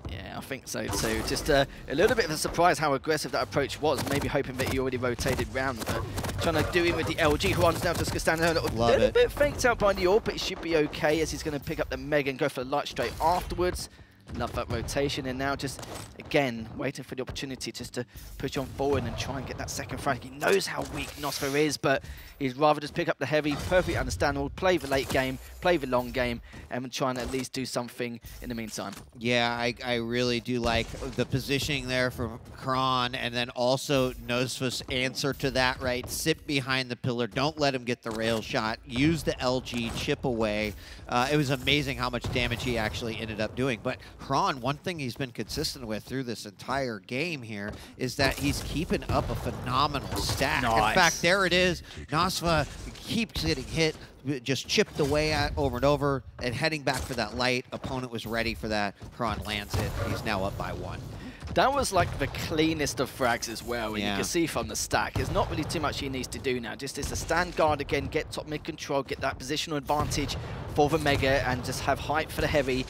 Yeah, I think so too. Just a little bit of a surprise how aggressive that approach was. Maybe hoping that he already rotated round, but trying to do in with the LG. Xron's now just going to stand there a little bit faked out by the orb, but it should be okay as he's going to pick up the Mega and go for the light straight afterwards. Love that rotation, and now just, again, waiting for the opportunity just to push on forward and try and get that second frag. He knows how weak nosfa is, but he'd rather just pick up the heavy, perfectly understandable, play the late game, play the long game, and try and at least do something in the meantime. Yeah, I really do like the positioning there from Xron, and then also nosfa's answer to that, right? Sit behind the pillar, don't let him get the rail shot, use the LG, chip away. It was amazing how much damage he actually ended up doing, but Xron, one thing he's been consistent with through this entire game here is that he's keeping up a phenomenal stack. Nice. In fact, there it is. nosfa keeps getting hit, just chipped away at over and over, and heading back for that light. Opponent was ready for that. Xron lands it. He's now up by 1. That was like the cleanest of frags as well, and you can see from the stack, there's not really too much he needs to do now. Just is to stand guard again, get top mid control, get that positional advantage for the Mega, and just have height for the heavy,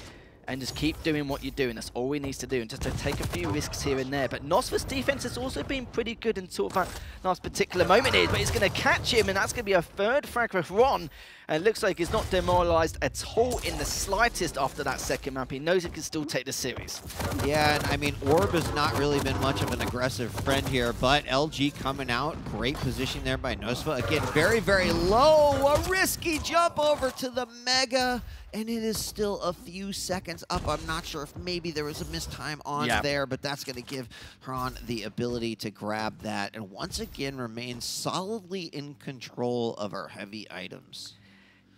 and just keep doing what you're doing. That's all he needs to do, and just to take a few risks here and there. But nosfa's defense has also been pretty good until that last particular moment is, but it's going to catch him, and that's going to be a third frag for Xron. And it looks like he's not demoralized at all in the slightest after that second map. He knows he can still take the series. Yeah, and I mean, Orb has not really been much of an aggressive friend here, but LG coming out, great position there by nosfa. Again, very, very low, a risky jump over to the Mega, and it is still a few seconds up. I'm not sure if maybe there was a missed time on there, but that's going to give Xron the ability to grab that, and once again remain solidly in control of our heavy items.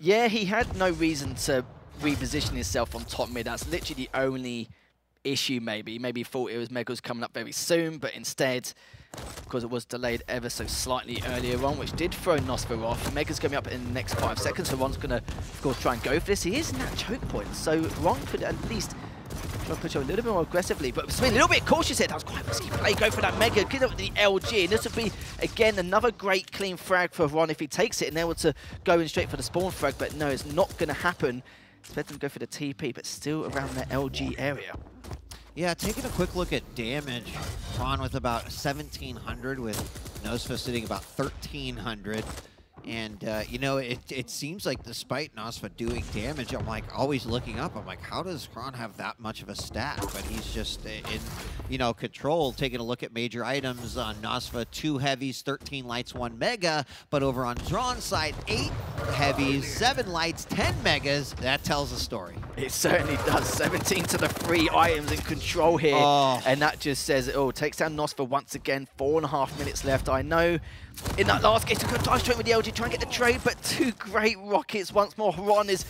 Yeah, he had no reason to reposition himself on top mid. That's literally the only issue, maybe. Maybe he thought it was Mega was coming up very soon, but instead, because it was delayed ever so slightly earlier on, which did throw nosfa off. Mega's going to be up in the next 5 seconds, so Ron's going to, of course, try and go for this. He is in that choke point, so Ron could at least try to push on a little bit more aggressively, but it's been a little bit cautious here. That was quite a risky play. Go for that Mega, get up with the LG, and this would be, again, another great clean frag for Ron if he takes it and able to go in straight for the spawn frag, but no, it's not going to happen. Expect him to go for the TP, but still around the LG area. Yeah, taking a quick look at damage, Ron with about 1,700, with nosfa sitting about 1,300. And, you know, it seems like despite nosfa doing damage, I'm like always looking up. I'm like, how does Xron have that much of a stat? But he's just in, you know, control. Taking a look at major items on nosfa, 2 heavies, 13 lights, 1 mega. But over on Xron's side, 8 heavies, 7 lights, 10 megas. That tells a story. It certainly does. 17 to the 3 items in control here. And that just says, takes down nosfa once again. 4.5 minutes left. I know in that last game, to dive straight with the LG, try and get the trade, but 2 great rockets once more. Ron is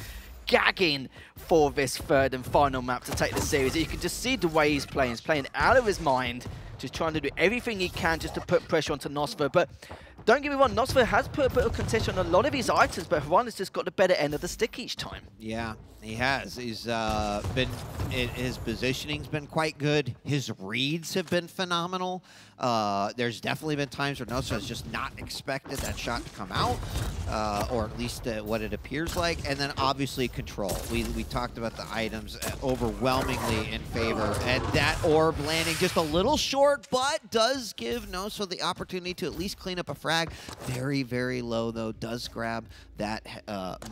gagging for this third and final map to take the series. You can just see the way he's playing. He's playing out of his mind, just trying to do everything he can just to put pressure onto nosfa. But don't get me wrong, nosfa has put a bit of contention on a lot of his items, but Ron has just got the better end of the stick each time. Yeah, he has. He's been, his positioning's been quite good. His reads have been phenomenal. There's definitely been times where nosfa has just not expected that shot to come out, or at least what it appears like. And then obviously control. We talked about the items overwhelmingly in favor, and that orb landing just a little short, but does give nosfa the opportunity to at least clean up a frag. Very, very low though. Does grab that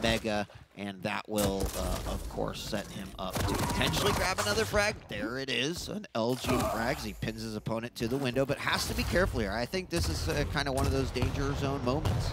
mega. And that will, of course, set him up to potentially grab another frag. There it is, an LG frag. He pins his opponent to the window, but has to be careful here. I think this is kind of one of those danger zone moments.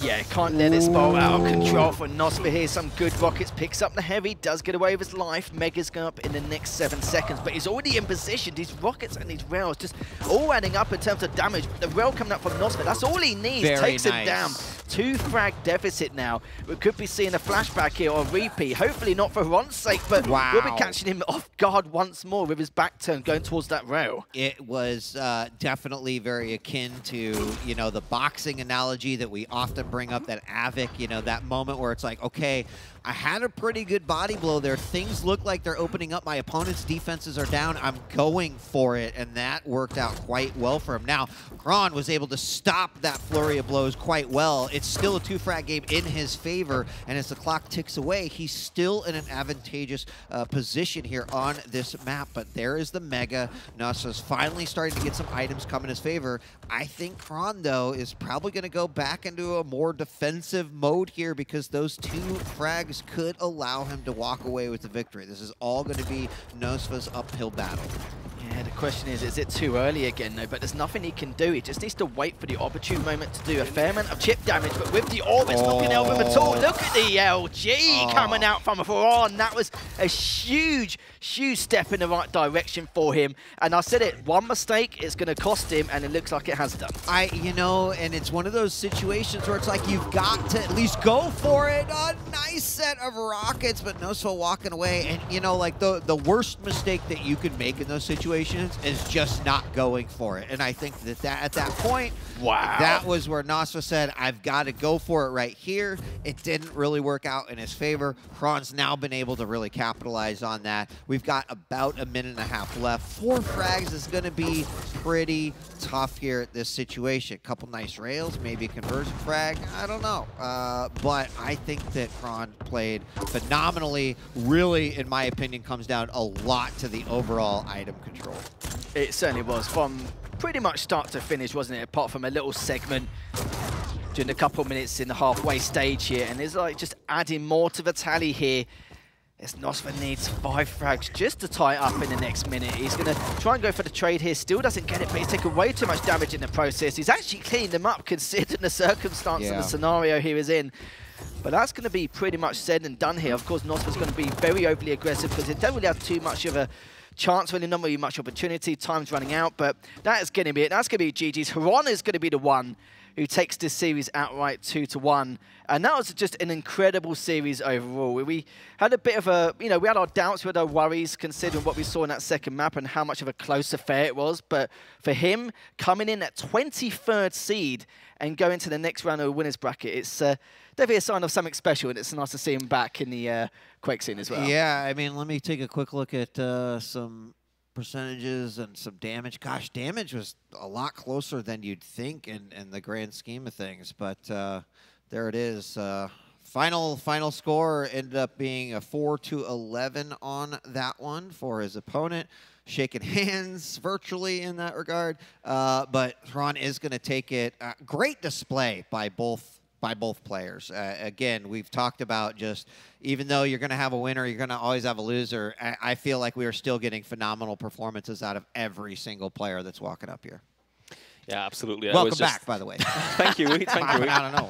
Yeah, can't let it spiral out of control for nosfa here. Some good rockets, picks up the heavy, does get away with his life. Mega's going up in the next 7 seconds, but he's already in position. These rockets and these rails just all adding up in terms of damage. But the rail coming up from nosfa, that's all he needs. Takes him down. 2 frag deficit now. We could be seeing a flashback here or a repeat. Hopefully not for Ron's sake, but we'll be catching him off guard once more with his back turn going towards that rail. It was definitely very akin to, you know, the boxing analogy that we often bring up, that Avic, you know, that moment where it's like, okay, I had a pretty good body blow there. Things look like they're opening up. My opponent's defenses are down. I'm going for it, and that worked out quite well for him. Now, Xron was able to stop that flurry of blows quite well. It's still a 2-frag game in his favor, and as the clock ticks away, he's still in an advantageous position here on this map. But there is the Mega. nosfa's finally starting to get some items come in his favor. I think Xron, though, is probably going to go back into a more defensive mode here because those 2 frags could allow him to walk away with the victory. This is all going to be nosfa's uphill battle. Yeah, the question is it too early again, though? But there's nothing he can do. He just needs to wait for the opportune moment to do a fair amount of chip damage. But with the orb, it's not going to help him at all. Look at the LG coming out from Ron. That was a huge, huge step in the right direction for him. And I said it, one mistake, it's going to cost him, and it looks like it has done. You know, and it's one of those situations where it's like you've got to at least go for it. A nice set of rockets, but nosfa walking away. And, you know, like the worst mistake that you can make in those situations is just not going for it. And I think that at that point, that was where nosfa said, I've got to go for it right here. It didn't really work out in his favor. Xron's now been able to really capitalize on that. We've got about a minute and a half left. 4 frags is going to be pretty tough here at this situation. A couple nice rails, maybe a conversion frag. I don't know. But I think that Xron played phenomenally. Really, in my opinion, comes down a lot to the overall item control. It certainly was. From pretty much start to finish, wasn't it? Apart from a little segment during a couple of minutes in the halfway stage here, and there's like just adding more to the tally here. As nosfa needs 5 frags just to tie it up in the next minute. He's going to try and go for the trade here. Still doesn't get it, but he's taken way too much damage in the process. He's actually cleaned them up considering the circumstance and the scenario he is in. But that's going to be pretty much said and done here. Of course, nosfa's going to be very overly aggressive because they don't really have too much of a chance, really not really much opportunity. Time's running out, but that is going to be it. That's going to be GG's. Xron is going to be the one who takes this series outright 2-1. And that was just an incredible series overall. We had a bit of a, we had our doubts, we had our worries considering what we saw in that second map and how much of a close affair it was. But for him, coming in at 23rd seed and going to the next round of the winners bracket, it's definitely a sign of something special, and it's nice to see him back in the Quake scene as well. Yeah, I mean, let me take a quick look at some percentages and some damage. Gosh, damage was a lot closer than you'd think in the grand scheme of things, but there it is. Final score ended up being a 4-11 on that one for his opponent. Shaking hands virtually in that regard, but Xron is going to take it. Great display by both players. Again, we've talked about just, even though you're going to have a winner, you're going to always have a loser. I feel like we are still getting phenomenal performances out of every single player that's walking up here. Yeah, absolutely. Welcome back, by the way. Thank you. Thank you. I don't know.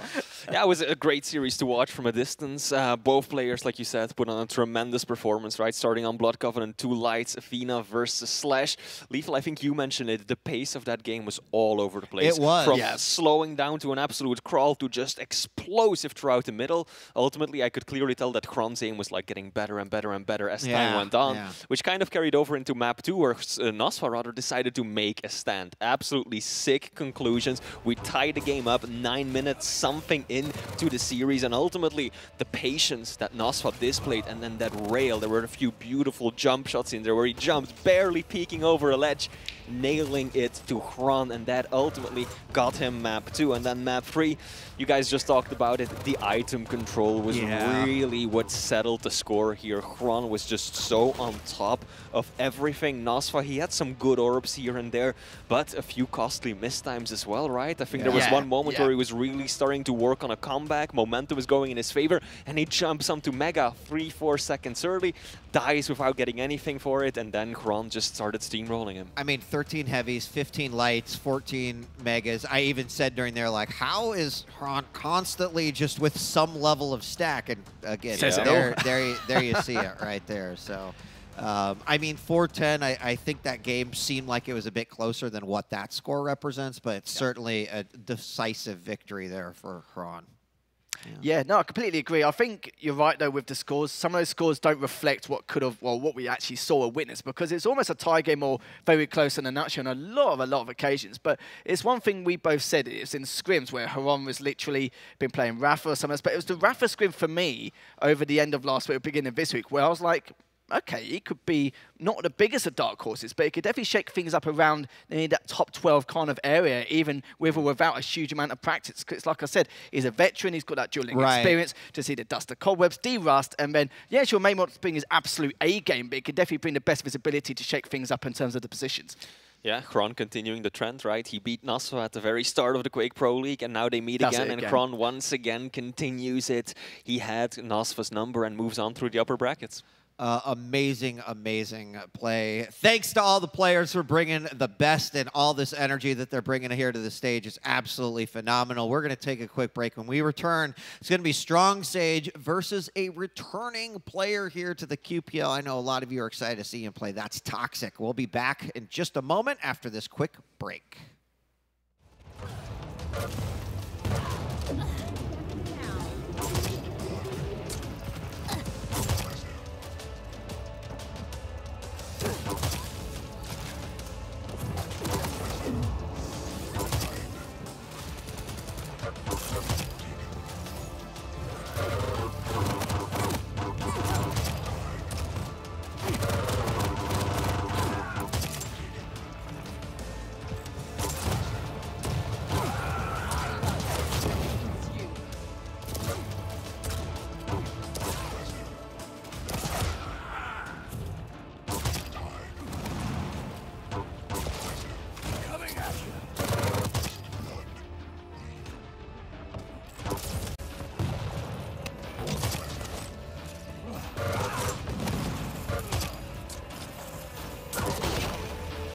Yeah, it was a great series to watch from a distance. Both players, like you said, put on a tremendous performance, right? Starting on Blood Covenant, 2 lights, Athena versus Slash. Lethal, I think you mentioned it, the pace of that game was all over the place. It was. From slowing down to an absolute crawl to just explosive throughout the middle. Ultimately, I could clearly tell that Xron's aim was like getting better and better and better as time went on, which kind of carried over into map 2, where nosfa rather decided to make a stand. Absolutely sick conclusions. We tied the game up 9 minutes something into the series, and ultimately the patience that nosfa displayed, and then that rail. There were a few beautiful jump shots in there where he jumped, barely peeking over a ledge, nailing it to Xron, and that ultimately got him map 2. And then map 3, you guys just talked about it, the item control was really what settled the score here. Xron was just so on top of everything. nosfa, he had some good orbs here and there, but a few costly mistimes as well, right? I think there was one moment where he was really starting to work on a comeback, momentum was going in his favor, and he jumps onto Mega 3-4 seconds early, dies without getting anything for it, and then Xron just started steamrolling him. I mean, 13 heavies, 15 lights, 14 megas. I even said during there, like, how is Xron constantly just with some level of stack? And again, there you see it right there. So, I mean, 4-10, I think that game seemed like it was a bit closer than what that score represents, but it's certainly a decisive victory there for Xron. Yeah, no, I completely agree. I think you're right, though, with the scores. Some of those scores don't reflect what could have, well, what we actually saw or witnessed, because it's almost a tie game or very close in a nutshell on a lot of occasions. But it's one thing we both said, it's in scrims where Xron was literally been playing Rafa or something else, but it was the Rafa scrim for me over the end of last week, beginning of this week, where I was like, okay, he could be not the biggest of dark horses, but he could definitely shake things up around that top 12 kind of area, even with or without a huge amount of practice. Because like I said, he's a veteran, he's got that dueling experience to see the dust of cobwebs, de-rust, and then, yeah, sure, may not bring his absolute A game, but he could definitely bring the best visibility to shake things up in terms of the positions. Yeah, Xron continuing the trend, right? He beat nosfa at the very start of the Quake Pro League, and now they meet again, and Xron once again continues it. He had nosfa's number and moves on through the upper brackets. Amazing play. Thanks to all the players for bringing the best and all this energy that they're bringing here to the stage. It's absolutely phenomenal. We're going to take a quick break. When we return, it's going to be Strong Sage versus a returning player here to the QPL. I know a lot of you are excited to see him play. That's Toxic. We'll be back in just a moment after this quick break.